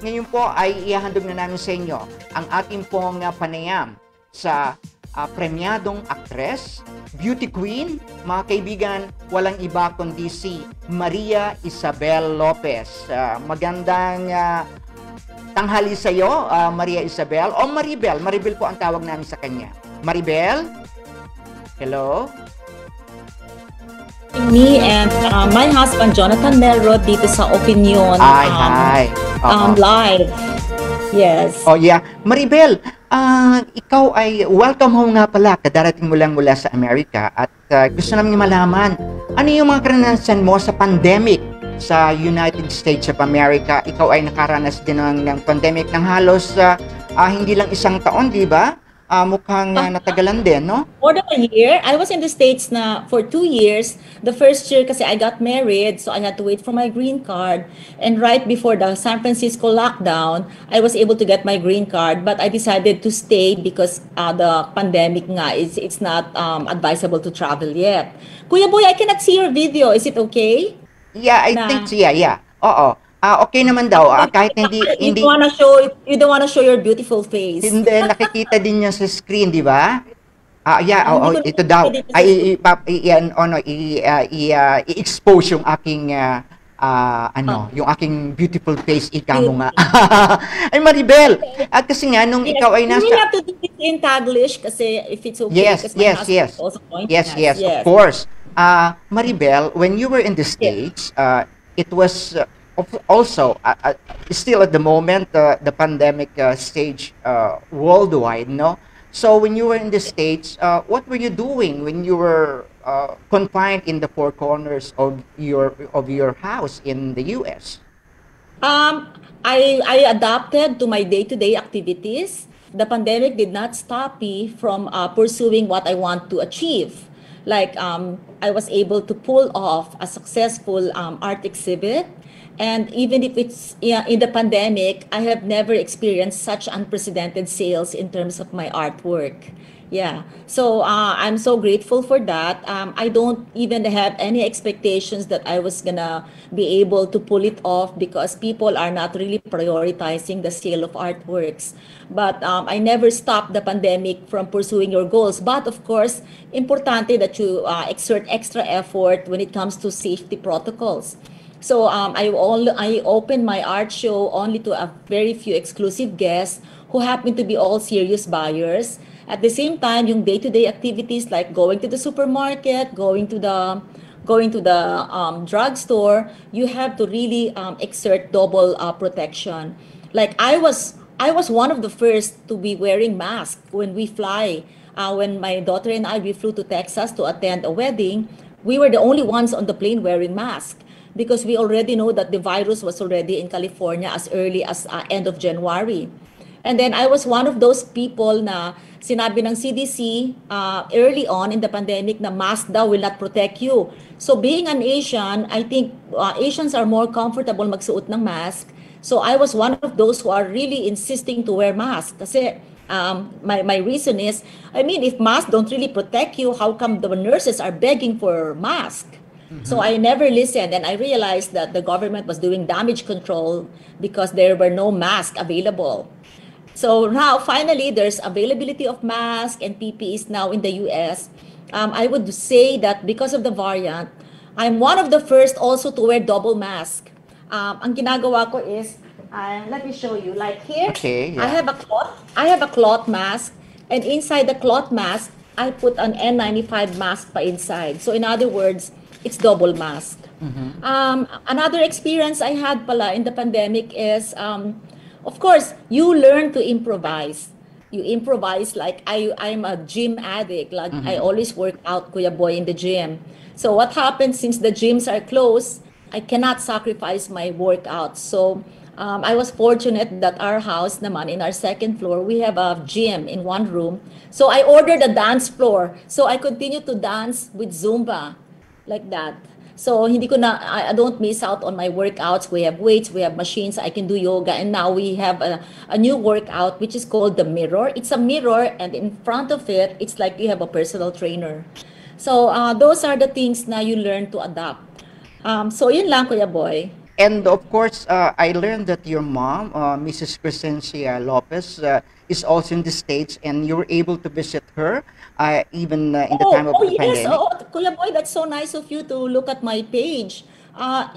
ngayon po ay ihahandog na namin sa inyo ang ating pong panayam sa premyadong aktres, beauty queen, mga kaibigan, walang iba kundi si Maria Isabel Lopez. Magandang tanghali sa iyo, Maria Isabel, o Maribel. Maribel po ang tawag namin sa kanya. Maribel? Hello? Me and my husband Jonathan Melrod dito sa OpinYon live. Yes. Oh yeah, Maribel, ikaw ay welcome home nga pala. Kadarating mo lang mula sa Amerika at gusto namin malaman ano yung mga karanasan mo sa pandemic sa United States of America. Ikaw ay nakaranas din ng pandemic ng halos hindi lang isang taon, di ba? Mukhang natagalan din, no? More than a year. I was in the States na for 2 years. The first year kasi I got married, so I had to wait for my green card. And right before the San Francisco lockdown, I was able to get my green card, but I decided to stay because the pandemic nga, it's not advisable to travel yet. Kuya Boy, I cannot see your video. Is it okay? Yeah, I think so. Yeah. Oo. Okay naman daw. Kahit hindi you don't wanna show your beautiful face. Hindi nakikita din niya sa screen, di ba? Ito daw. I-expose yung aking yung aking beautiful face, ika mo nga. Ay Maribel, kasi nga nung ikaw ay nasa... We have to do it in Taglish kasi if it's okay. Yes, of course. Maribel, when you were in the States, it was also still at the moment the pandemic stage worldwide, no? So when you were in the States, what were you doing when you were confined in the four corners of your house in the US? I adapted to my day-to-day activities. The pandemic did not stop me from pursuing what I want to achieve. Like I was able to pull off a successful art exhibit. And even if it's in the pandemic, I have never experienced such unprecedented sales in terms of my artwork. Yeah, so I'm so grateful for that. I don't even have any expectations that I was gonna be able to pull it off because people are not really prioritizing the sale of artworks. But I never stopped the pandemic from pursuing your goals. But of course, importante that you exert extra effort when it comes to safety protocols. So I opened my art show only to a very few exclusive guests who happen to be all serious buyers. At the same time, yung day-to-day activities like going to the supermarket, going to the drugstore, you have to really exert double protection. Like I was one of the first to be wearing masks when we fly. When my daughter and we flew to Texas to attend a wedding, we were the only ones on the plane wearing masks. Because we already know that the virus was already in California as early as end of January. And then I was one of those people na sinabi ng CDC early on in the pandemic na mask daw will not protect you. So being an Asian, I think Asians are more comfortable magsuot ng mask. So I was one of those who are really insisting to wear mask. Kasi my reason is, I mean, if masks don't really protect you, how come the nurses are begging for mask? So I never listened, and I realized that the government was doing damage control because there were no masks available. So now, finally, there's availability of masks and PPEs now in the US. I would say that because of the variant, I'm one of the first also to wear double mask. Ang ginagawa ko is, let me show you. Like here, I have a cloth mask, and inside the cloth mask, I put an N95 mask pa inside. So in other words, it's double mask. Another experience I had pala in the pandemic is, of course, you learn to improvise. You improvise like I'm a gym addict. Like I always work out, Kuya Boy, in the gym. So what happens since the gyms are closed, I cannot sacrifice my workout. So I was fortunate that our house naman, in our second floor, we have a gym in one room. So I ordered a dance floor. So I continue to dance with Zumba. Like that. So I don't miss out on my workouts. We have weights, we have machines, I can do yoga, and now we have a new workout which is called the mirror. It's a mirror, and in front of it, it's like you have a personal trainer. So those are the things na you learn to adapt. So yun lang, Kuya Boy. And of course, I learned that your mom, Mrs. Crescencia Lopez, is also in the States, and you were able to visit her even in the time Oh, of oh the yes. pandemic. Oh, Kuya Boy, that's so nice of you to look at my page.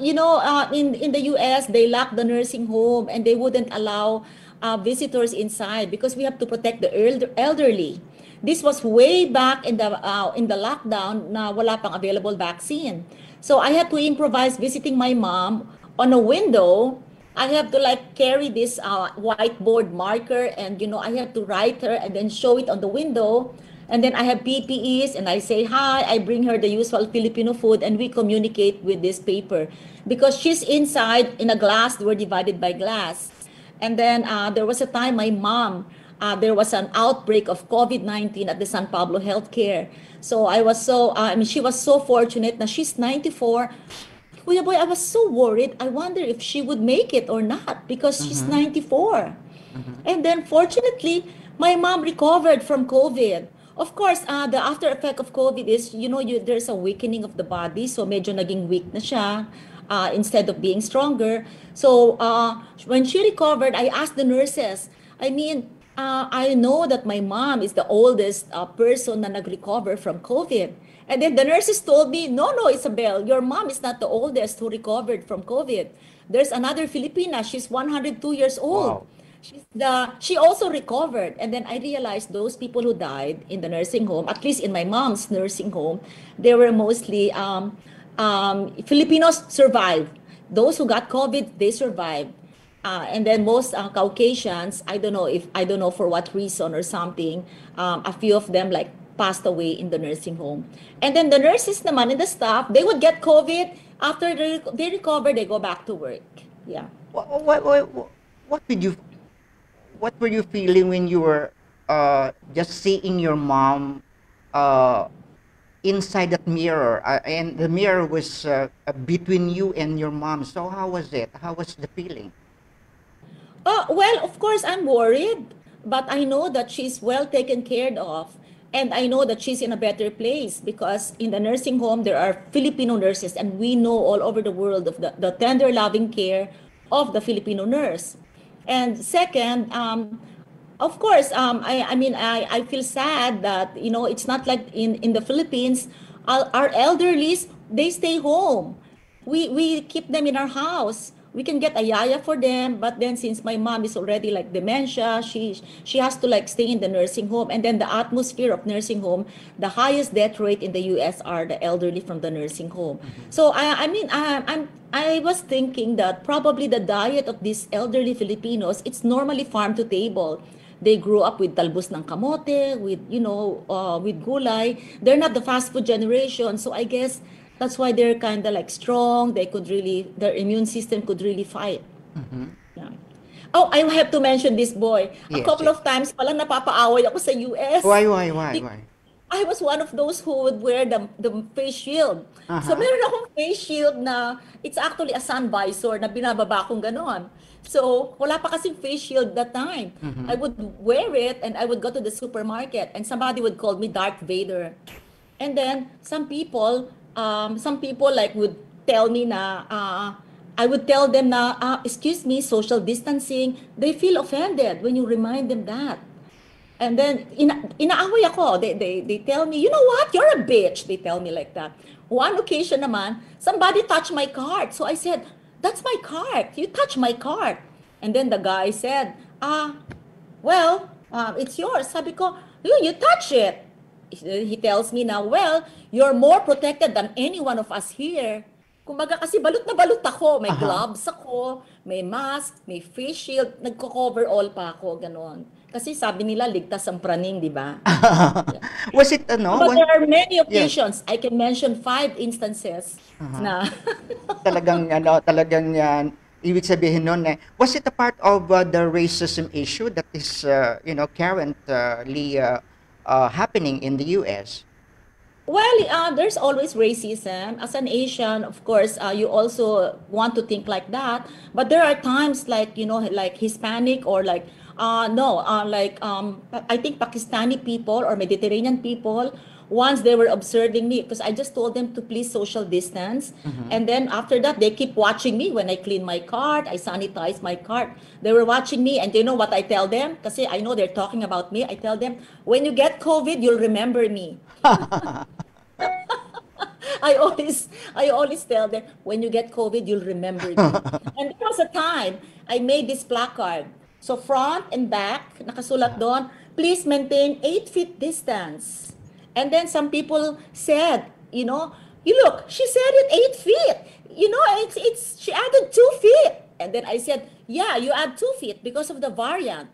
In the US, they locked the nursing home and they wouldn't allow visitors inside because we have to protect the elderly. This was way back in the lockdown na wala pang available vaccine. So I had to improvise visiting my mom on a window. I have to like carry this whiteboard marker and I have to write her and then show it on the window. And then I have PPEs and I say hi, I bring her the usual Filipino food and we communicate with this paper because she's inside in a glass, we're divided by glass. And then there was a time my mom, there was an outbreak of COVID-19 at the San Pablo Healthcare. So she was so fortunate na she's 94. Kuya Boy, I was so worried. I wonder if she would make it or not because she's Mm-hmm. 94. Mm-hmm. And then fortunately, my mom recovered from COVID. Of course, the after effect of COVID is, there's a weakening of the body. So medyo naging weak na siya instead of being stronger. So when she recovered, I asked the nurses, I know that my mom is the oldest person na nag-recover from COVID. And then the nurses told me, no, no, Isabel, your mom is not the oldest who recovered from COVID. There's another Filipina. She's 102 years old. Wow. She also recovered. And then I realized those people who died in the nursing home, at least in my mom's nursing home, they were mostly Filipinos survived. Those who got COVID, they survived. And then most Caucasians, I don't know for what reason or something, a few of them like passed away in the nursing home. And then the nurses naman and the staff, they would get COVID. After they recover, they go back to work. Yeah. What did you what were you feeling when you were just seeing your mom uh, inside that mirror, and the mirror was between you and your mom? So how was it? How was the feeling? Well, of course, I'm worried, but I know that she's well taken care of. And I know that she's in a better place because in the nursing home, there are Filipino nurses, and we know all over the world of the tender, loving care of the Filipino nurse. And second, of course, I feel sad that, it's not like in the Philippines, our elderlies, they stay home. We keep them in our house. We can get a yaya for them, but then since my mom is already like dementia, she has to like stay in the nursing home. And then the atmosphere of nursing home, the highest death rate in the US are the elderly from the nursing home. Mhm. So I was thinking that probably the diet of these elderly Filipinos, it's normally farm to table. They grew up with talbos ng kamote, with gulay. They're not the fast food generation, so I guess that's why they're kind of like strong. Their immune system could really fight. Mhm. Yeah. Oh, I have to mention this boy. A Yes, couple yes. of times pala napapaaway ako sa US. Why? I was one of those who would wear the face shield. So Uh-huh. meron akong face shield na it's actually a sun visor na binababa kong ganon. So wala pa kasing face shield that time. I Mhm. would wear it and I would go to the supermarket and somebody would call me Darth Vader. And then some people like would tell me na I would tell them na excuse me, social distancing. They feel offended when you remind them that. And then inaaway ako. They tell me, you know what? You're a bitch. They tell me like that. One occasion naman, somebody touched my cart. So I said, that's my cart. You touched my cart. And then the guy said, well, it's yours. Sabi ko, you touch it. He tells me now, well, you're more protected than any one of us here. Kumbaga kasi balot na balot ako. May Uh-huh. gloves ako, may mask, may face shield, nagko-cover all pa ako, ganon. Kasi sabi nila, ligtas ang praning, di ba? Yeah. Was it ano? But there are many Yes. occasions. I can mention 5 instances Uh-huh. na Talagang ibig sabihin nun was it a part of the racism issue that is currently happening in the US? Well, there's always racism. As an Asian, of course, you also want to think like that. But there are times like, like Hispanic or like, no, like, I think Pakistani people or Mediterranean people once they were observing me because I just told them to please social distance. And then after that, they keep watching me when I clean my cart, I sanitize my cart. They were watching me, and you know what I tell them? Kasi I know they're talking about me. I tell them, when you get COVID, you'll remember me. I always tell them, when you get COVID, you'll remember me. And there was a time I made this placard. So front and back, nakasulat doon, please maintain 8 feet distance. And then some people said, you look, she said it 8 feet. She added 2 feet. And then I said, yeah, you add 2 feet because of the variant.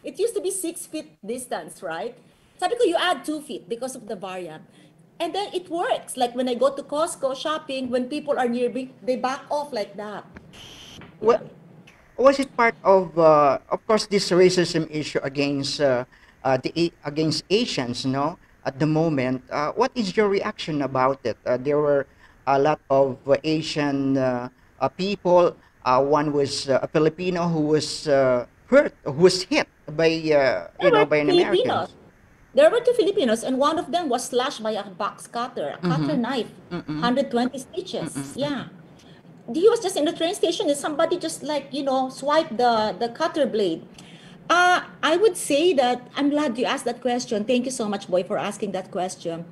It used to be 6 feet distance, right? Sabi ko, you add 2 feet because of the variant. And then it works. Like when I go to Costco shopping, when people are near me, they back off like that. Well, was it part of course, this racism issue against Asians, no? At the moment, what is your reaction about it? There were a lot of Asian people. One was a Filipino who was who was hit by There were by an American. Filipinos. There were two Filipinos, and one of them was slashed by a box cutter, a cutter Mm-hmm. knife, Mm-mm. 120 stitches. Mm-mm. Yeah. He was just in the train station, and somebody just like, swiped the cutter blade. I would say that I'm glad you asked that question. Thank you so much, Boy, for asking that question.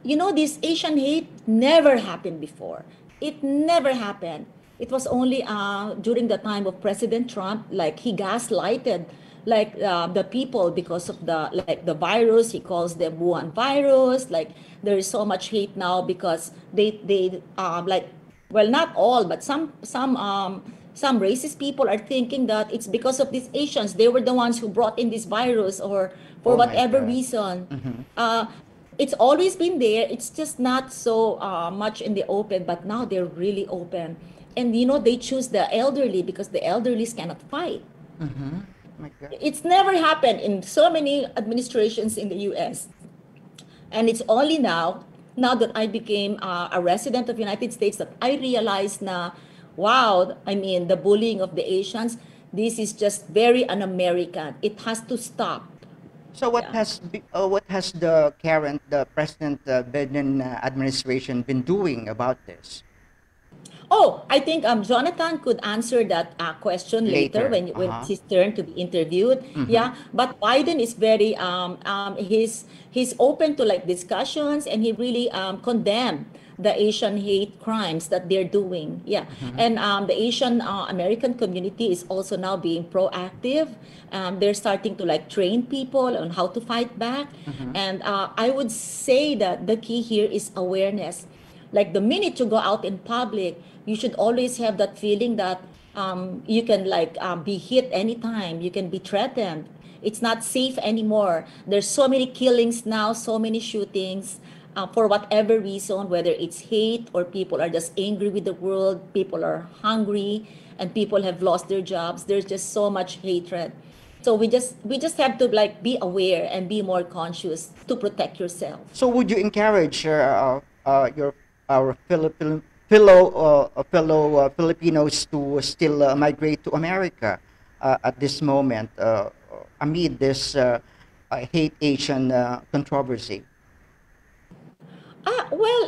This Asian hate never happened before. It never happened. It was only during the time of President Trump, like he gaslighted like the people because of the virus. He calls them Wuhan virus. Like there is so much hate now because they like, well, not all, but some racist people are thinking that it's because of these Asians. They were the ones who brought in this virus, or for Oh my whatever God. reason. Mm-hmm. Uh, it's always been there. It's just not so much in the open, but now they're really open. And they choose the elderly because the elderlies cannot fight. Mm-hmm. My God. It's never happened in so many administrations in the US. And it's only now that I became a resident of the United States, that I realized na, wow, I mean, the bullying of the Asians, this is just very un-American. It has to stop. So Yeah. what has the President Biden administration been doing about this Oh, I think Jonathan could answer that question later later? when Uh-huh. it's his turn to be interviewed. Mm-hmm. Yeah, but Biden is very he's open to like discussions, and he really condemned the Asian hate crimes that they're doing. Yeah, Mm-hmm. and the Asian American community is also now being proactive. They're starting to like train people on how to fight back, Mm-hmm. and I would say that the key here is awareness. Like the minute you go out in public, you should always have that feeling that you can like be hit anytime, you can be threatened. It's not safe anymore. There's so many killings now, so many shootings, for whatever reason, whether it's hate or people are just angry with the world, people are hungry, and people have lost their jobs. There's just so much hatred. So we just have to like be aware and be more conscious to protect yourself. So would you encourage your our fellow Filipinos to still migrate to America at this moment amid this hate Asian controversy? Well,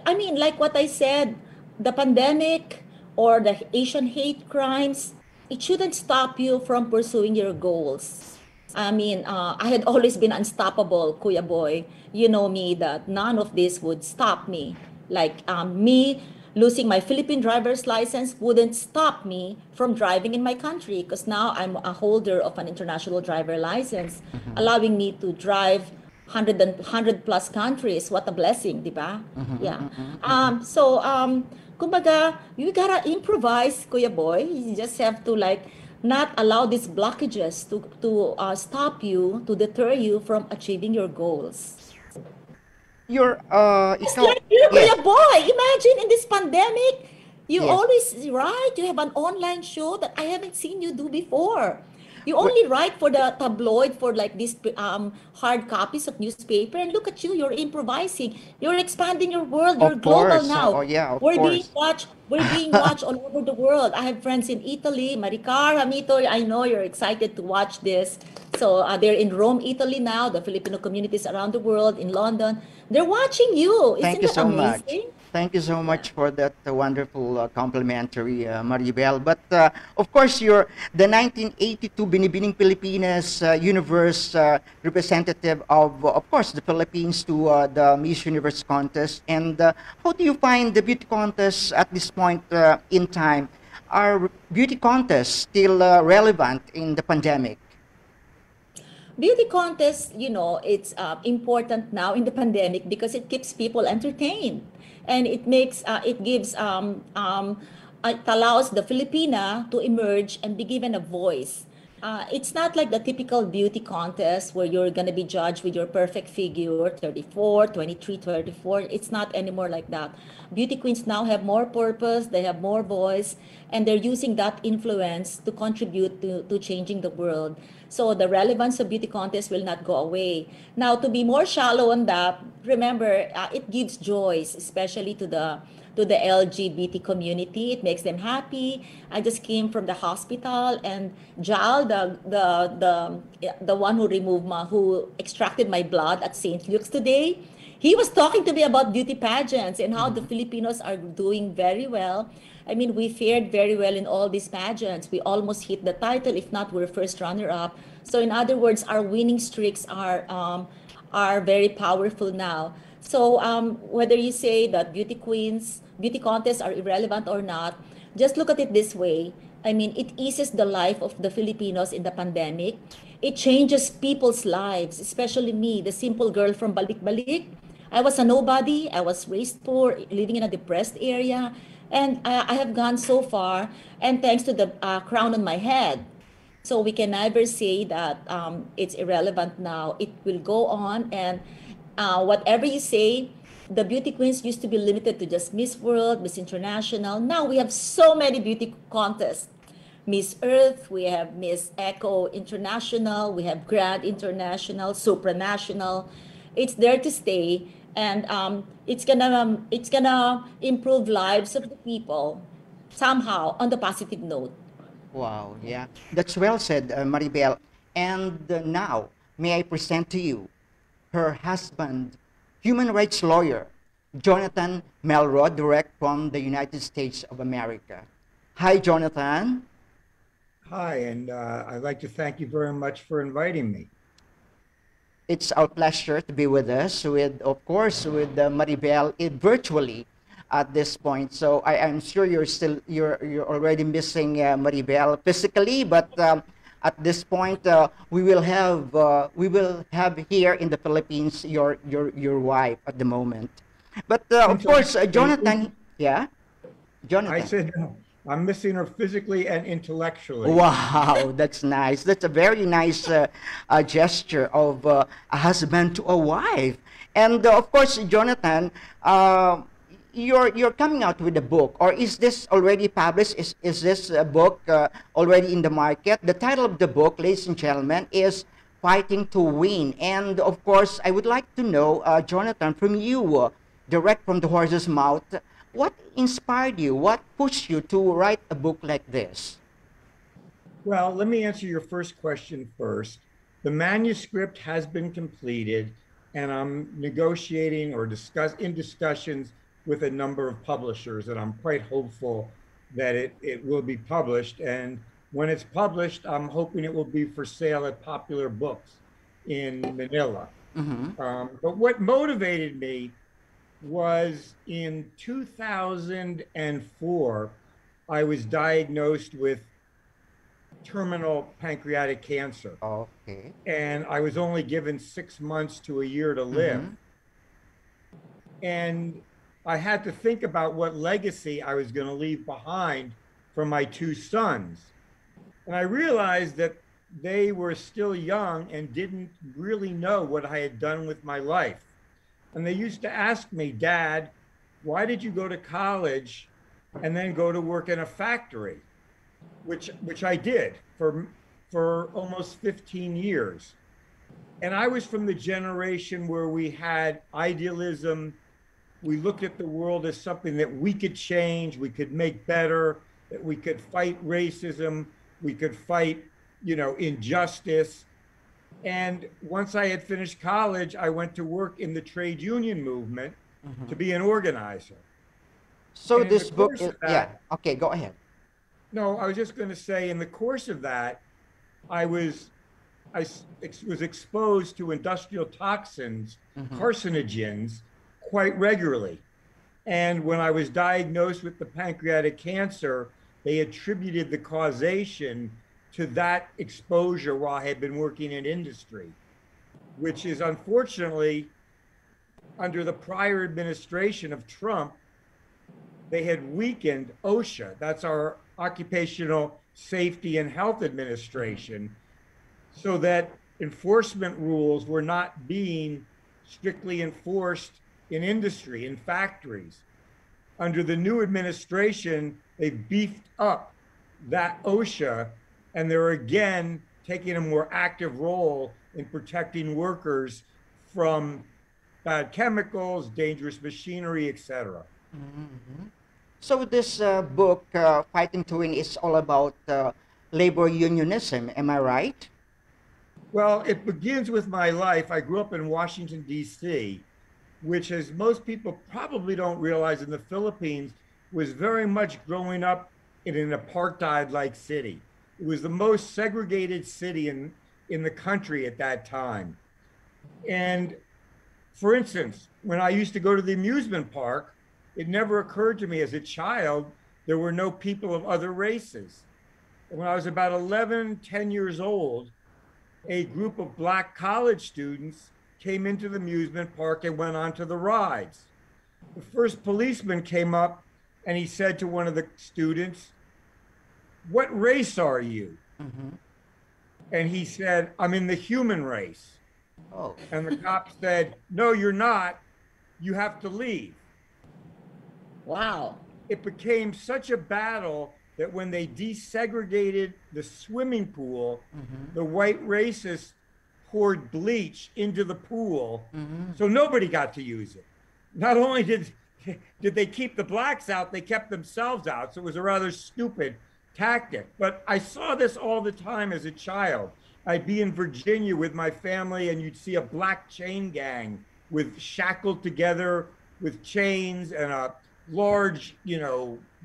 I mean, like what I said, the pandemic or the Asian hate crimes, it shouldn't stop you from pursuing your goals. I mean, I had always been unstoppable, Kuya Boy. You know me that none of this would stop me. Like me losing my Philippine driver's license wouldn't stop me from driving in my country, because now I'm a holder of an international driver license, Mm-hmm. allowing me to drive 100 plus countries. What a blessing, di ba? Mm-hmm. Yeah. Mm-hmm. Mm-hmm. So, kumbaga, you gotta improvise, Kuya Boy. You just have to like not allow these blockages to stop you, to deter you from achieving your goals. Your Just ikaw, like you, yes. Kuya Boy. Imagine in this pandemic, you Yes. always write. You have an online show that I haven't seen you do before. You Well, only write for the tabloid, for like these hard copies of newspaper, and look at you. You're improvising. You're expanding your world. You're of global course. now. Oh yeah, of We're being course. watched. We're being watched all over the world. I have friends in Italy. Maricar, Hamito, I know you're excited to watch this. So they're in Rome, Italy now. The Filipino communities around the world, in London. They're watching you. Thank Isn't you that so much. amazing? Thank you so Yeah. much for that wonderful complimentary, Maribel. But of course, you're the 1982 Binibining Pilipinas Universe representative of course, the Philippines to the Miss Universe contest. And how do you find the beauty contest at this point in time? Are beauty contests still relevant in the pandemic? Beauty contests, it's important now in the pandemic because it keeps people entertained, and it gives it allows the Filipina to emerge and be given a voice. It's not like the typical beauty contest where you're going to be judged with your perfect figure, 34, 23, 34. It's not anymore like that. Beauty queens now have more purpose, they have more voice, and they're using that influence to contribute to changing the world. So the relevance of beauty contests will not go away. Now, to be more shallow on that, remember, it gives joys, especially to the LGBT community. It makes them happy. I just came from the hospital, and Jal, the one who extracted my blood at St. Luke's today, he was talking to me about beauty pageants and how the Mhm. Filipinos are doing very well. I mean, we fared very well in all these pageants. We almost hit the title. If not, we're first runner-up. So, in other words, our winning streaks are very powerful now. So, whether you say that beauty contests are irrelevant or not, just look at it this way. I mean, it eases the life of the Filipinos in the pandemic. It changes people's lives, especially me, the simple girl from Balik-Balik. I was a nobody. I was raised poor, living in a depressed area, and I have gone so far. And thanks to the crown on my head, so we can never say that it's irrelevant now. It will go on, and whatever you say, the beauty queens used to be limited to just Miss World, Miss International. Now we have so many beauty contests. Miss Earth, we have Miss Echo International, we have Grand International, Supranational. It's there to stay, and it's gonna improve lives of the people somehow on the positive note. Wow, yeah. That's well said, Maribel. And now, may I present to you her husband, human rights lawyer, Jonathan Melrod, direct from the United States of America. Hi, Jonathan. Hi, and I'd like to thank you very much for inviting me. It's our pleasure to be with us, with, of course, with Maribel virtually at this point. So I'm sure you're already missing Maribel physically, but at this point we will have here in the Philippines your wife at the moment. But of course, Intellectually, Jonathan, yeah, I Jonathan. said I'm missing her physically and intellectually. Wow, that's nice. That's a very nice gesture of a husband to a wife. And of course, Jonathan, you're coming out with a book, or is this already published? Is this a book already in the market? The title of the book, ladies and gentlemen, is "Fighting to Win." And of course, I would like to know, Jonathan, from you, direct from the horse's mouth, what inspired you? What pushed you to write a book like this? Well, let me answer your first question first. The manuscript has been completed, and I'm negotiating or in discussions with a number of publishers, and I'm quite hopeful that it will be published. And when it's published, I'm hoping it will be for sale at Popular Books in Manila. Mm-hmm. But what motivated me was in 2004, I was diagnosed with terminal pancreatic cancer, Okay. and I was only given 6 months to a year to live. Mm-hmm. And I had to think about what legacy I was going to leave behind for my two sons. And I realized that they were still young and didn't really know what I had done with my life. And they used to ask me, Dad, why did you go to college and then go to work in a factory? Which I did for almost 15 years. And I was from the generation where we had idealism. We looked at the world as something that we could change, we could make better, that we could fight racism, we could fight, injustice. And once I had finished college, I went to work in the trade union movement to be an organizer. So And in the this book course is, of yeah, that, okay, go ahead. no, I was just going to say, in the course of that, I was was exposed to industrial toxins, Mhm. carcinogens, quite regularly. And when I was diagnosed with the pancreatic cancer, they attributed the causation to that exposure while I had been working in industry, which is unfortunately under the prior administration of Trump, they had weakened OSHA. That's our Occupational Safety and Health Administration, so that enforcement rules were not being strictly enforced in industry, in factories. Under the new administration, they beefed up that OSHA, and they're again taking a more active role in protecting workers from bad chemicals, dangerous machinery, etc. Mhm. So this book, Fighting to Win, is all about labor unionism. Am I right? Well, it begins with my life. I grew up in Washington, D.C., which, as most people probably don't realize, in the Philippines, was very much growing up in an apartheid like city. It was the most segregated city in the country at that time. And for instance, when I used to go to the amusement park, it never occurred to me as a child there were no people of other races. And when I was about 11, 10 years old, a group of Black college students came into the amusement park and went onto the rides. The first policeman came up and he said to one of the students, "What race are you?" Mm-hmm. And he said, "I'm in the human race." Oh. And the cop said, "No, you're not. You have to leave." Wow. It became such a battle that when they desegregated the swimming pool, Mm-hmm. the white racists poured bleach into the pool, Mm-hmm. so nobody got to use it. Not only did they keep the blacks out, they kept themselves out. So it was a rather stupid tactic. But I saw this all the time as a child. I'd be in Virginia with my family, and you'd see a black chain gang with shackled together with chains and a large,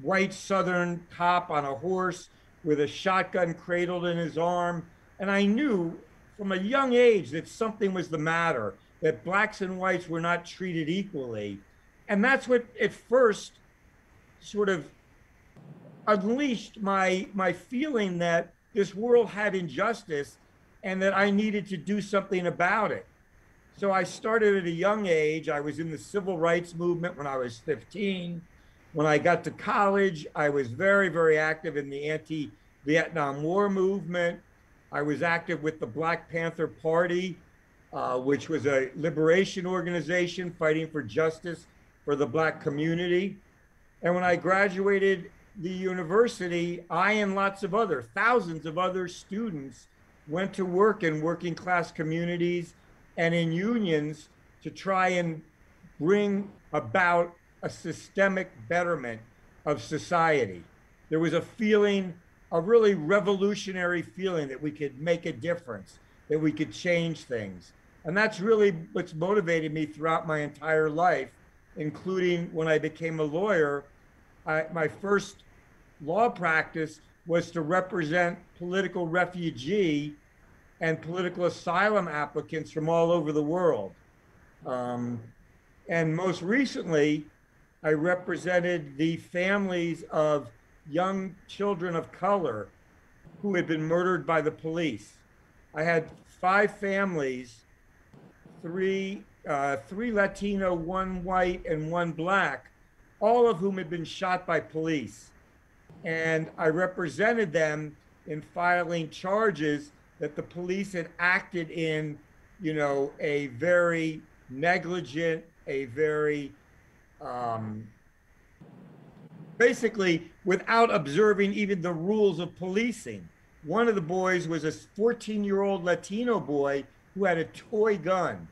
white Southern cop on a horse with a shotgun cradled in his arm. And I knew from a young age that something was the matter, that blacks and whites were not treated equally. And that's what at first sort of unleashed my feeling that this world had injustice and that I needed to do something about it. So I started at a young age. I was in the civil rights movement when I was 15. When I got to college, I was very, very active in the anti-Vietnam War movement. I was active with the Black Panther Party, which was a liberation organization fighting for justice for the Black community. And when I graduated the university, I and lots of thousands of other students went to work in working class communities and in unions to try and bring about a systemic betterment of society. There was a feeling, a really revolutionary feeling that we could make a difference, that we could change things. And that's really what's motivated me throughout my entire life, including when I became a lawyer. My first law practice was to represent political refugee and political asylum applicants from all over the world. And most recently, I represented the families of young children of color who had been murdered by the police. I had 5 families, three Latino, 1 white, and 1 black, all of whom had been shot by police. And I represented them in filing charges that the police had acted in, a very negligent, a very basically without observing even the rules of policing. One of the boys was a 14-year-old Latino boy who had a toy gun,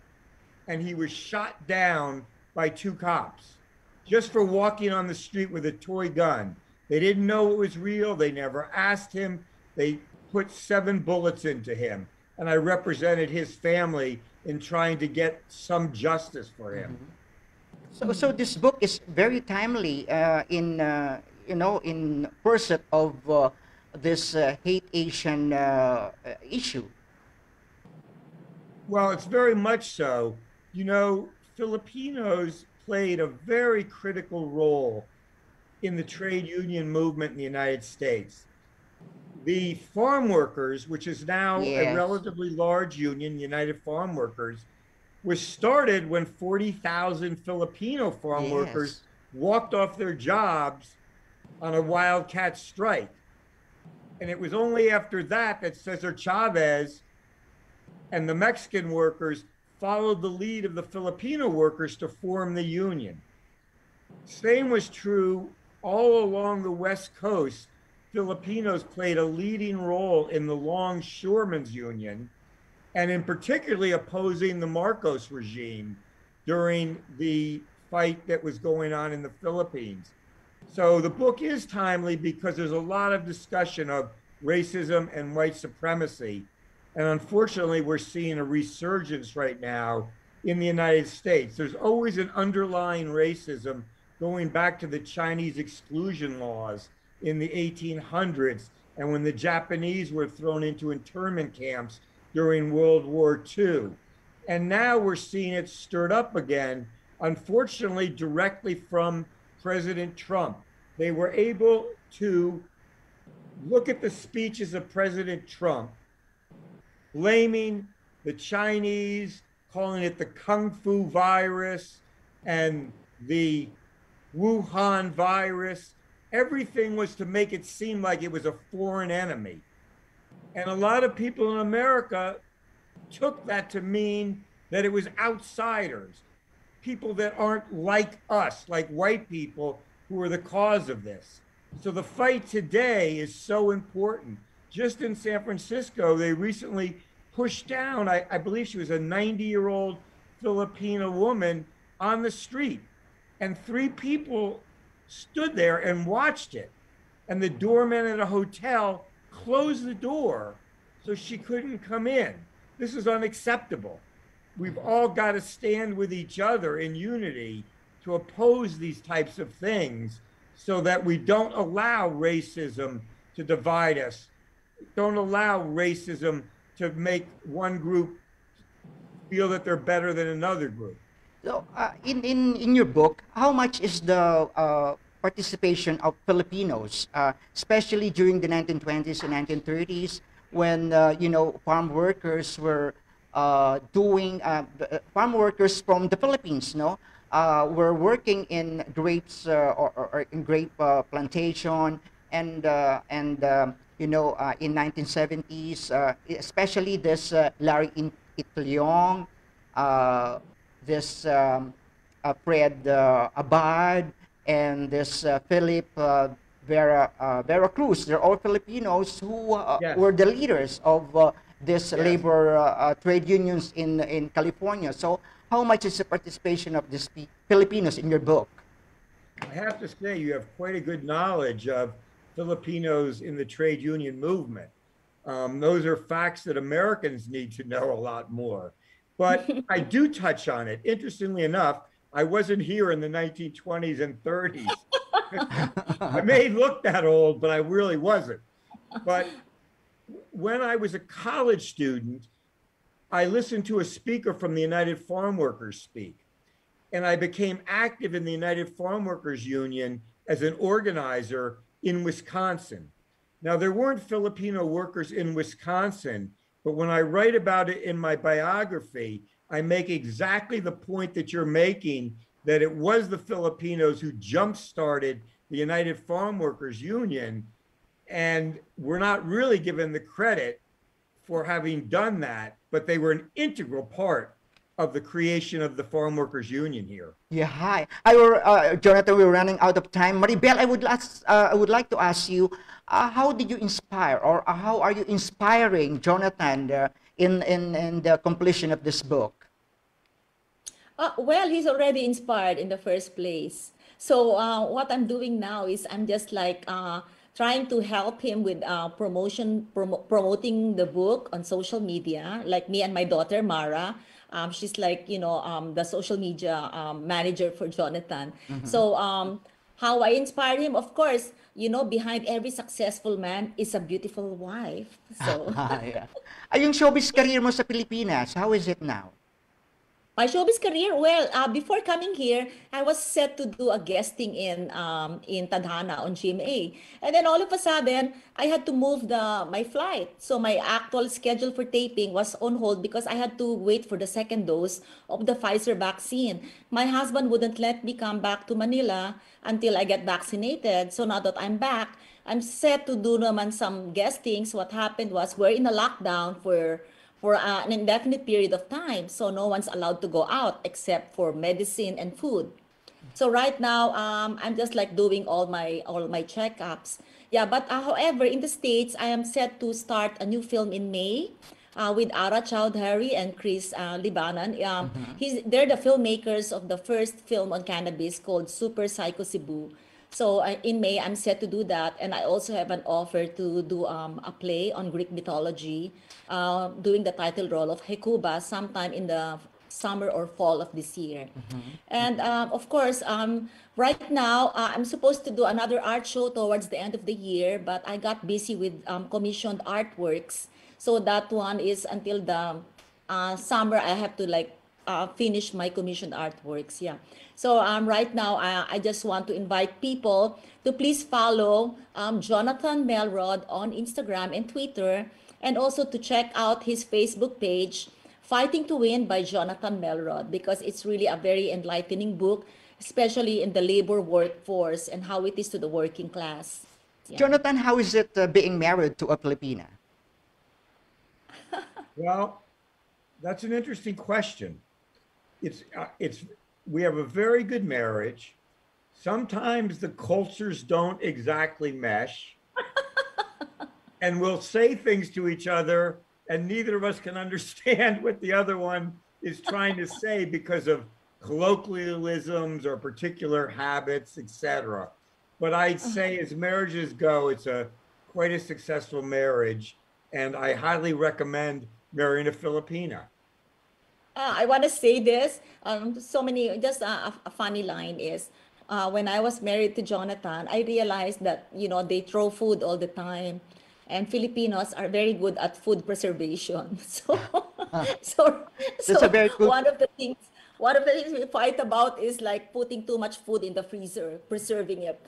and he was shot down by 2 cops just for walking on the street with a toy gun. They didn't know it was real. They never asked him. They put 7 bullets into him. and I represented his family in trying to get some justice for him. So this book is very timely in pursuit of this hate Asian issue. Well, it's very much so. You know, Filipinos played a very critical role in the trade union movement in the United States. The farm workers, which is now a Yes. relatively large union, United Farm Workers, was started when 40,000 Filipino farm workers Yes. walked off their jobs on a wildcat strike. And it was only after that that Cesar Chavez and the Mexican workers followed the lead of the Filipino workers to form the union. Same was true all along the West Coast. Filipinos played a leading role in the Longshoremen's Union, and in particularly opposing the Marcos regime during the fight that was going on in the Philippines. So the book is timely because there's a lot of discussion of racism and white supremacy. And unfortunately, we're seeing a resurgence right now in the United States. There's always an underlying racism going back to the Chinese exclusion laws in the 1800s, and when the Japanese were thrown into internment camps during World War II. And now we're seeing it stirred up again, unfortunately, directly from President Trump. They were able to look at the speeches of President Trump, blaming the Chinese, calling it the Kung Fu virus and the Wuhan virus. Everything was to make it seem like it was a foreign enemy. And a lot of people in America took that to mean that it was outsiders, people that aren't like us, like white people, who are the cause of this. So the fight today is so important. Just in San Francisco, they recently pushed down, I believe she was a 90-year-old Filipino woman on the street. And 3 people stood there and watched it. And the doorman at a hotel closed the door so she couldn't come in. This is unacceptable. We've all got to stand with each other in unity to oppose these types of things so that we don't allow racism to divide us, don't allow racism to make one group feel that they're better than another group. So, in your book, how much is the participation of Filipinos, especially during the 1920s and 1930s, when farm workers were farm workers from the Philippines, were working in grapes or in grape plantation, and in 1970s, especially this Larry Itliong, this Fred Abad, and this Philip Vera Cruz. They're all Filipinos who Yes. were the leaders of this Yes. labor trade unions in California. So how much is the participation of these Filipinos in your book? I have to say, you have quite a good knowledge of Filipinos in the trade union movement. Those are facts that Americans need to know a lot more. But I do touch on it. Interestingly enough, I wasn't here in the 1920s and 30s. I may look that old, but I really wasn't. But when I was a college student, I listened to a speaker from the United Farm Workers speak. And I became active in the United Farm Workers Union as an organizer in Wisconsin. Now, there weren't Filipino workers in Wisconsin, but when I write about it in my biography, I make exactly the point that you're making, that it was the Filipinos who jump-started the United Farm Workers Union, and we're not really given the credit for having done that, but they were an integral part of the creation of the Farm Workers Union here. Yeah, hi. Jonathan, we're running out of time. Maribel, I would like to ask you, how did you inspire, or how are you inspiring Jonathan in the completion of this book? Well, he's already inspired in the first place. So what I'm doing now is I'm just like trying to help him with promoting the book on social media, like me and my daughter Mara. She's like, the social media manager for Jonathan. So how I inspire him, of course, behind every successful man is a beautiful wife. So Yeah. Ay, yung showbiz career mo sa Pilipinas, how is it now? my showbiz career, well, before coming here, I was set to do a guesting in Tadhana on GMA, and then all of a sudden, I had to move my flight. So my actual schedule for taping was on hold because I had to wait for the second dose of the Pfizer vaccine. My husband wouldn't let me come back to Manila until I get vaccinated. So now that I'm back, I'm set to do naman some guestings. What happened was we're in a lockdown for an indefinite period of time. So no one's allowed to go out except for medicine and food. So right now, I'm just like doing all my checkups. Yeah, but however, in the States, I am set to start a new film in May with Ara Chowdhury and Chris Libanan. They're the filmmakers of the first film on cannabis called Super Psycho Cebu. So in May, I'm set to do that. And I also have an offer to do a play on Greek mythology, doing the title role of Hecuba sometime in the summer or fall of this year. And of course, right now, I'm supposed to do another art show towards the end of the year, but I got busy with commissioned artworks. So that one is until the summer. I have to like finish my commissioned artworks. Yeah. So right now, I just want to invite people to please follow Jonathan Melrod on Instagram and Twitter, and also to check out his Facebook page, Fighting to Win by Jonathan Melrod, because it's really a very enlightening book, especially in the labor workforce and how it is to the working class. Yeah. Jonathan, how is it being married to a Filipina? Well, that's an interesting question. It's we have a very good marriage. Sometimes the cultures don't exactly mesh, and we'll say things to each other, and neither of us can understand what the other one is trying to say because of colloquialisms or particular habits, etc. But I'd say, as marriages go, it's quite a successful marriage, and I highly recommend marrying a Filipina. I want to say this. Just a funny line is when I was married to Jonathan, I realized that, they throw food all the time. And Filipinos are very good at food preservation. So, so, That's a very good. one of the things we fight about is like putting too much food in the freezer, preserving it.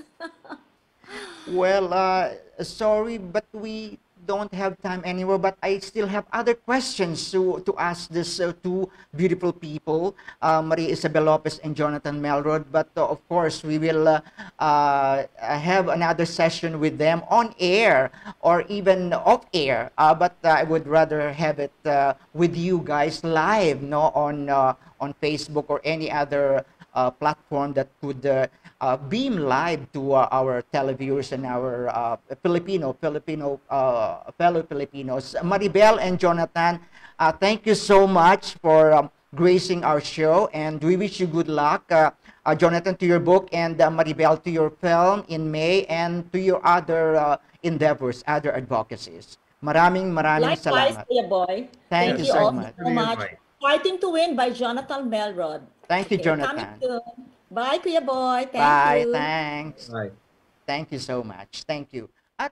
Well, sorry, but we don't have time anymore. But I still have other questions to ask this two beautiful people, Maria Isabel Lopez and Jonathan Melrod. But of course, we will have another session with them on air or even off air. But I would rather have it with you guys live, no, on Facebook or any other platform that could beam live to our televiewers and our fellow Filipinos. Maribel and Jonathan, thank you so much for gracing our show, and we wish you good luck, Jonathan, to your book, and Maribel, to your film in May, and to your other endeavors, other advocacies. Maraming Likewise, salamat. Kuya Boy. Thank you you so all much. so much. Fighting to Win by Jonathan Melrod. Thank you, Coming Jonathan. soon. Bye, Kuya Boy. Thank Bye, you. thanks. Right. Thank you so much. Thank you. At